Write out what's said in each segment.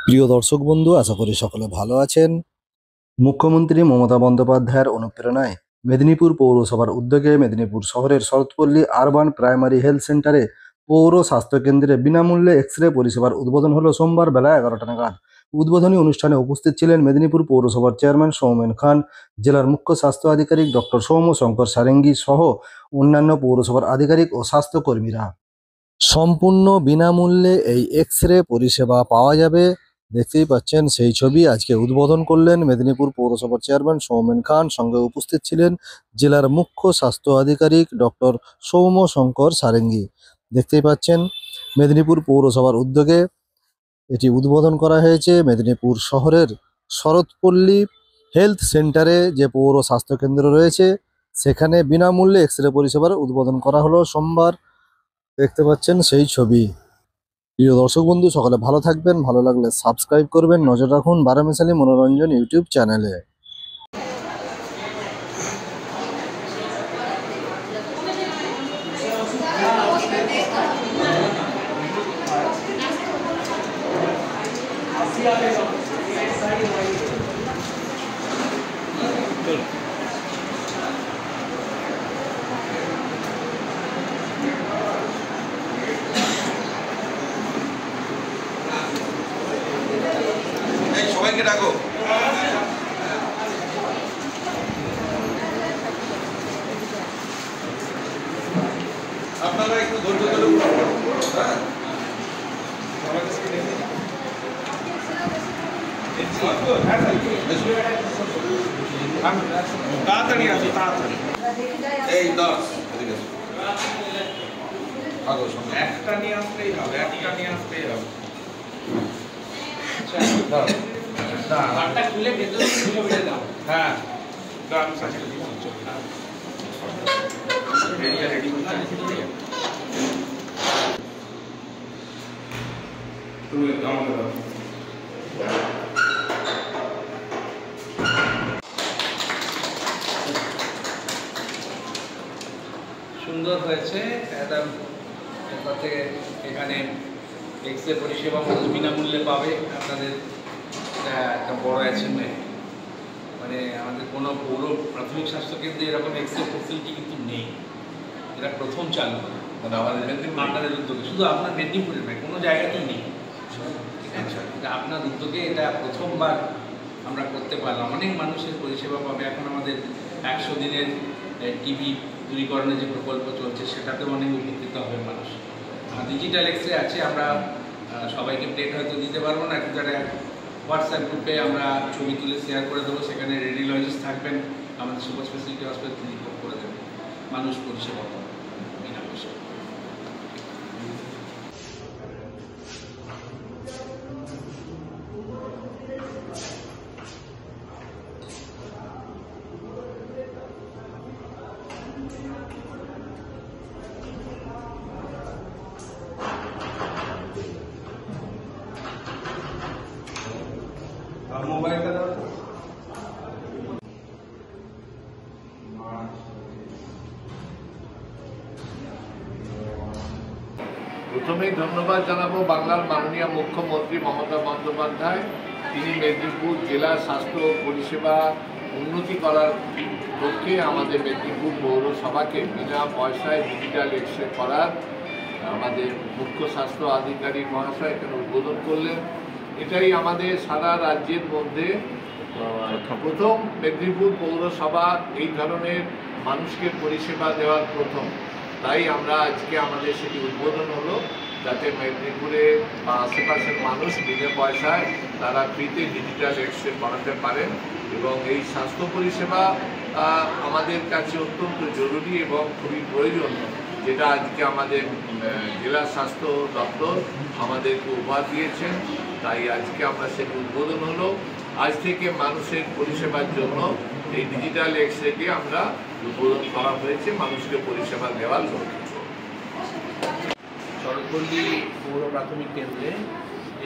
প্রিয় দর্শক বন্ধু, আশা করি সকলে ভালো আছেন। মুখ্যমন্ত্রী মমতা বন্দ্যোপাধ্যায়ের অনুপ্রেরণায় মেদিনীপুর পৌরসভার উদ্যোগে মেদিনীপুর শহরের শরৎপল্লী আরবান প্রাইমারি হেলথ সেন্টারে পৌর স্বাস্থ্যকেন্দ্রে বিনামূল্যে এক্স রে পরিষেবার উদ্বোধন হলো সোমবার বেলা 11টা নাগাদ। উদ্বোধনী অনুষ্ঠানে উপস্থিত ছিলেন মেদিনীপুর পৌরসভার চেয়ারম্যান সৌমেন খান, জেলার মুখ্য স্বাস্থ্য আধিকারিক ডক্টর সৌম্য শঙ্কর সারেঙ্গি সহ অন্যান্য পৌরসভার আধিকারিক ও স্বাস্থ্যকর্মীরা। সম্পূর্ণ বিনামূল্যে এই এক্স রে পরিষেবা পাওয়া যাবে। দেখতেই পাচ্ছেন সেই ছবি আজকে উদ্বোধন করলেন মেদিনীপুর পৌরসভার চেয়ারম্যান সৌমেন খান। সঙ্গে উপস্থিত ছিলেন জেলার মুখ্য স্বাস্থ্য আধিকারিক ডক্টর সৌম্য শঙ্কর সারেঙ্গি। দেখতেই পাচ্ছেন মেদিনীপুর পৌরসভার উদ্যোগে এটি উদ্বোধন করা হয়েছে। মেদিনীপুর শহরের শরৎপল্লী হেলথ সেন্টারে যে পৌর স্বাস্থ্যকেন্দ্র রয়েছে সেখানে বিনামূল্যে এক্স রে পরিষেবার উদ্বোধন করা হলো সোমবার। দেখতে পাচ্ছেন সেই ছবি। প্রিয় দর্শক বন্ধু, সকলে ভালো থাকবেন, ভালো লাগলে সাবস্ক্রাইব করবেন, নজর রাখুন বারামেশালী মনোরঞ্জন ইউটিউব চ্যানেলে। সবাইকে ডাকো। আপনারা একটু ধৈর্য ধরে হ্যাঁ, তাড়াতাড়ি আসো, তাড়াতাড়ি। এই 10 একটা নিয়ে আসতেই হবে, একটা নিয়ে আসতেই হবে। খুলে ভেতরে খুলে বেড়ে দাও। হ্যাঁ, আমি সাথে রেডি তুমি আমাকে দাও। সুন্দর হয়েছে। একদম এরপর থেকে এখানে এক্স রে পরিষেবা মানুষ বিনামূল্যে পাবে। আপনাদের একটা বড় অ্যাচিভমেন্ট। মানে আমাদের কোনো পৌর প্রাথমিক স্বাস্থ্যকেন্দ্রে এরকম এক্স রে ফেসিলিটি কিন্তু নেই। এটা প্রথম চালু হবে মানে আমাদের আপনাদের উদ্যোগে, শুধু আপনার মেদিনীপুরে নয়, কোনো জায়গাতেই নেই। ঠিক আছে, এটা আপনার উদ্যোগে এটা প্রথমবার আমরা করতে পারলাম। অনেক মানুষের পরিষেবা পাবে। এখন আমাদের 100 দিনের টিবি দূরীকরণের যে প্রকল্প চলছে সেটাতেও অনেক উপকৃত হবে মানুষ। ডিজিটাল এক্স রে আছে, আমরা সবাইকে প্লেট হয়তো দিতে পারবো না, কিন্তু একটা হোয়াটসঅ্যাপ গ্রুপে আমরা ছবি তুলে শেয়ার করে দেবো। সেখানে রেডিওলজিস্ট থাকবেন, আমাদের সুপার স্পেশালিটি হসপিটাল রিপোর্ট করে দেবেন, মানুষ পরিষেবা পাবে বিনা পয়সা। মোবাইলটা দাও। প্রথমেই ধন্যবাদ জানাবো বাংলার মাননীয় মুখ্যমন্ত্রী মমতা বন্দ্যোপাধ্যায়। তিনি মেদিনীপুর জেলার স্বাস্থ্য পরিষেবা উন্নতি করার লক্ষ্যে আমাদের মেদিনীপুর পৌরসভাকে বিনা পয়সায় ডিজিটাল এক্স রে করার আমাদের মুখ্য স্বাস্থ্য আধিকারিক মহাশয় এখানে উদ্বোধন করলেন। এটাই আমাদের সারা রাজ্যের মধ্যে প্রথম। মেদিনীপুর পৌরসভা এই ধরনের মানুষকে পরিষেবা দেওয়ার প্রথম। তাই আমরা আজকে আমাদের সেটি উদ্বোধন হলো, যাতে মেদিনীপুরে বা আশেপাশের মানুষ বিনা পয়সায় তারা ফ্রিতে ডিজিটাল এক্স রে করাতে পারেন। এবং এই স্বাস্থ্য পরিষেবা আমাদের কাছে অত্যন্ত জরুরি এবং খুবই প্রয়োজন, যেটা আজকে আমাদের জেলা স্বাস্থ্য দপ্তর আমাদেরকে উপহার দিয়েছেন। তাই আজকে আমরা সেটি উদ্বোধন হলো। আজ থেকে মানুষের পরিষেবার জন্য এই ডিজিটাল এক্স রেকে আমরা উদ্বোধন করা হয়েছে মানুষকে পরিষেবা দেওয়ার লক্ষ্যে। শরৎপল্লী পৌর প্রাথমিক কেন্দ্রে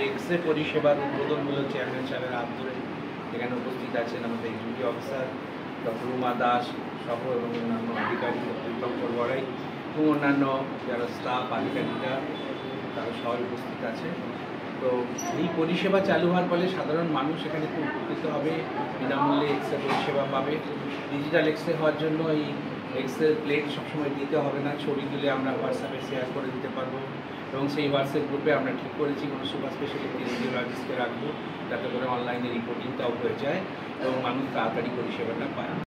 এক্স রে পরিষেবার উদ্বোধন হলো চেয়ারম্যান সাহেবের হাত ধরে। এখানে উপস্থিত আছেন আমাদের executive officer doctor Uma Das সহ এবং অন্যান্য আধিকারিক ডক্টর বড়াই এবং অন্যান্য যারা স্টাফ আধিকারিকরা তারা সবাই উপস্থিত আছে। তো এই পরিষেবা চালু হওয়ার ফলে সাধারণ মানুষ এখানে খুব উপকৃত হবে, বিনামূল্যে এক্স রে পরিষেবা পাবে। ডিজিটাল এক্স রে হওয়ার জন্য এই এক্স রে প্লেট সবসময় দিতে হবে না, ছবি তুলে আমরা হোয়াটসঅ্যাপে শেয়ার করে দিতে পারবো। এবং সেই হোয়াটসঅ্যাপ গ্রুপে আমরা ঠিক করেছি কোনো সুপার স্পেশালিটি রেডিওলজিস্টকে রাখবো, যাতে করে অনলাইনে রিপোর্টিংটাও হয়ে যায় এবং মানুষ তাড়াতাড়ি পরিষেবাটা পায়।